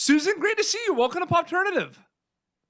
Susan, great to see you. Welcome to Popternative.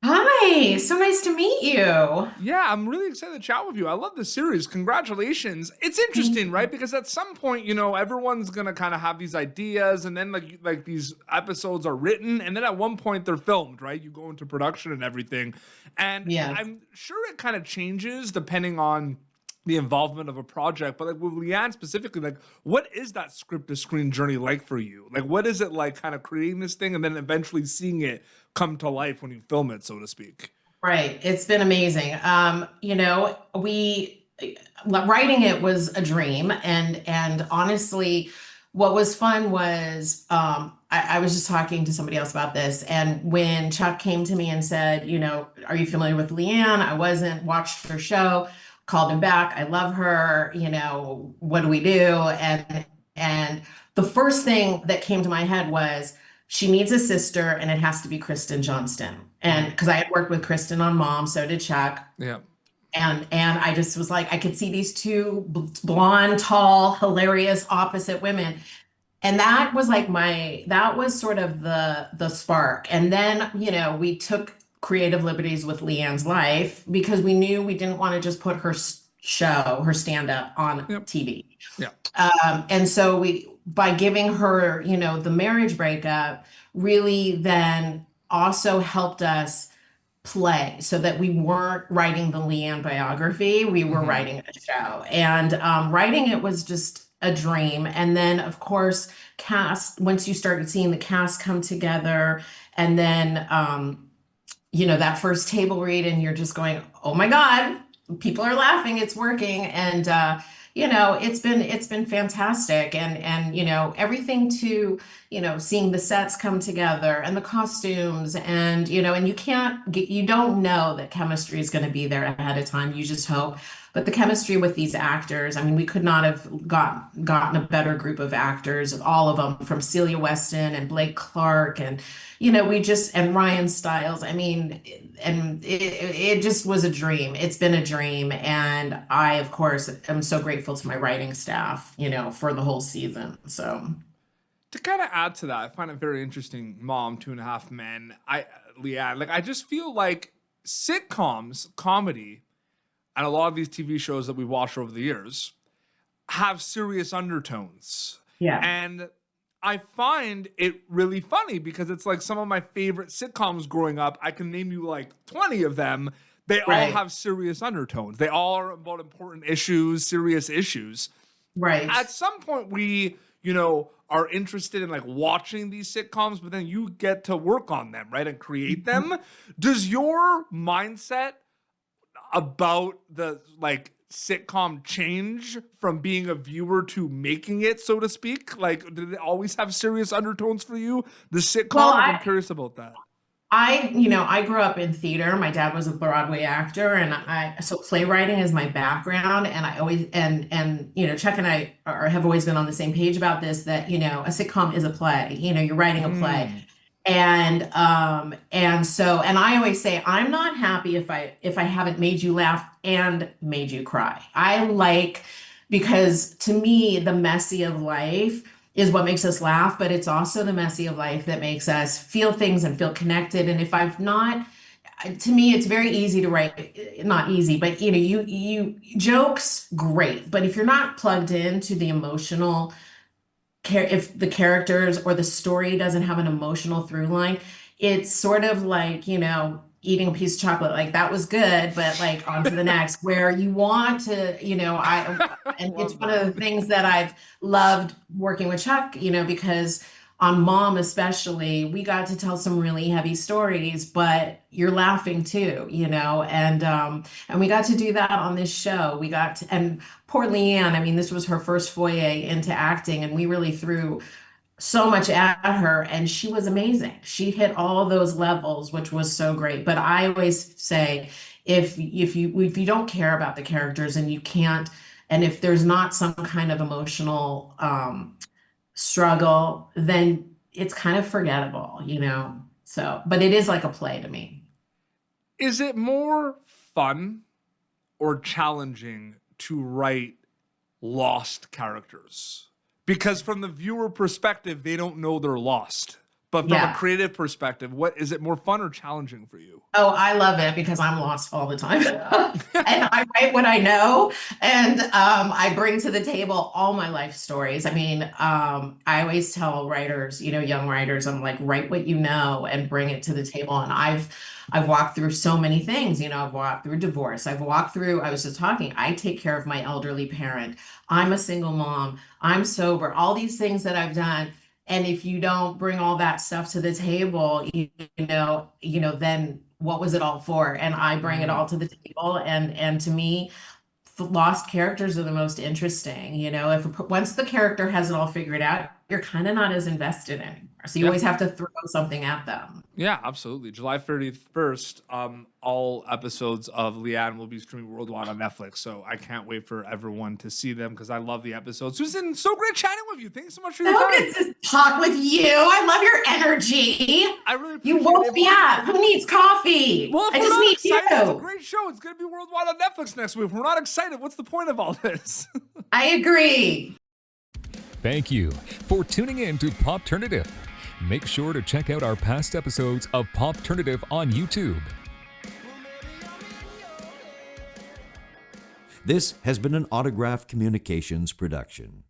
Hi, so nice to meet you. Yeah, I'm really excited to chat with you. I love this series. Congratulations. It's Thank interesting, right? you. Because at some point, everyone's gonna kind of have these ideas, and then like these episodes are written, and then at one point they're filmed, right? You go into production and everything. And Yes. I'm sure it kind of changes depending on the involvement of a project. But like with Leanne specifically, like what is that script to screen journey like for you? Like what is it like kind of creating this thing and then eventually seeing it come to life when you film it, so to speak? Right. It's been amazing. We writing it was a dream, and honestly, what was fun was I was just talking to somebody else about this, and when Chuck came to me and said, are you familiar with Leanne? I wasn't, watched her show, called him back. I love her, what do we do? And the first thing that came to my head was she needs a sister, and it has to be Kristen Johnston. And Mhm. because I had worked with Kristen on Mom, so did Chuck. Yeah. And I just was like, I could see these two blonde, tall, hilarious, opposite women. And that was like that was sort of the spark. And then, we took creative liberties with Leanne's life because we knew we didn't want to just put her stand up on Yep. TV. Yeah. And so by giving her, the marriage breakup, really then also helped us play so that we weren't writing the Leanne biography, we were Hmm. writing a show. And writing it was just a dream. And then, of course, once you started seeing the cast come together, and then, that first table read, and you're just going, oh my God, people are laughing, it's working. And, it's been fantastic. And, everything to, seeing the sets come together and the costumes and you don't know that chemistry is going to be there ahead of time. You just hope. But the chemistry with these actors, I mean, we could not have gotten a better group of actors, all of them, from Celia Weston and Blake Clark and Ryan Stiles. I mean, and it just was a dream. It's been a dream. And I, of course, am so grateful to my writing staff, for the whole season. So, To kind of add to that, I find it very interesting. Mom, Two and a Half Men. Leanne, like I just feel like sitcoms, comedy, and a lot of these TV shows that we watched over the years have serious undertones. yeah, And I find it really funny because it's like some of my favorite sitcoms growing up. I can name you like 20 of them. They all right, have serious undertones. They all are about important issues, serious issues. right. At some point, we, are interested in like watching these sitcoms, but then you get to work on them, right? And create them. Does your mindset about the like sitcom change from being a viewer to making it, so to speak? Like, did it always have serious undertones for you, the Well, sitcoms? I'm curious about that. I grew up in theater. My dad was a Broadway actor, and so playwriting is my background. And I always, Chuck and I have always been on the same page about this, that, a sitcom is a play, you're writing a play. Mm. And I always say, I'm not happy if I haven't made you laugh and made you cry. Because to me, the messy of life is what makes us laugh, but it's also the messy of life that makes us feel things and feel connected. And if I've not, to me, it's very easy to write, not easy, but you jokes, great. But if you're not plugged into the emotional if the characters or the story doesn't have an emotional through line, it's sort of like, eating a piece of chocolate. Like that was good, but like on to the next, where you want to, and it's Love one of that. the things that I've loved working with Chuck, because on Mom especially, we got to tell some really heavy stories, but you're laughing too, and we got to do that on this show. And poor Leanne, I mean, this was her first foyer into acting, and we really threw so much at her, and she was amazing. She hit all those levels, which was so great. But I always say, if you don't care about the characters and you can't, and if there's not some kind of emotional struggle, then it's kind of forgettable. So, but it is like a play to me. Is it more fun or challenging to write lost characters? Because from the viewer perspective, they don't know they're lost. But from a Yeah. creative perspective, what is it more fun or challenging for you? Oh, I love it because I'm lost all the time. And I write what I know, and I bring to the table all my life stories. I mean, I always tell writers, young writers, I'm like, write what you know and bring it to the table. And I've walked through so many things. I've walked through divorce. I've walked through, I was just talking, I take care of my elderly parent. I'm a single mom. I'm sober. All these things that I've done. And if you don't bring all that stuff to the table, then what was it all for? And I bring it all to the table. And to me, the lost characters are the most interesting. If once the character has it all figured out, you're kind of not as invested anymore. So you Yeah. always have to throw something at them. Yeah, absolutely. July 31st, all episodes of Leanne will be streaming worldwide on Netflix. So I can't wait for everyone to see them because I love the episodes. Susan, so great chatting with you. Thanks so much for your So time. good to talk with you. I love your energy. I really appreciate You woke it. me up. Who needs coffee? Well, if I we're just not need excited, it's a you. great show. It's going to be worldwide on Netflix next week. If we're not excited, what's the point of all this? I agree. Thank you for tuning in to Popternative. Make sure to check out our past episodes of Popternative on YouTube. This has been an Autograph Communications production.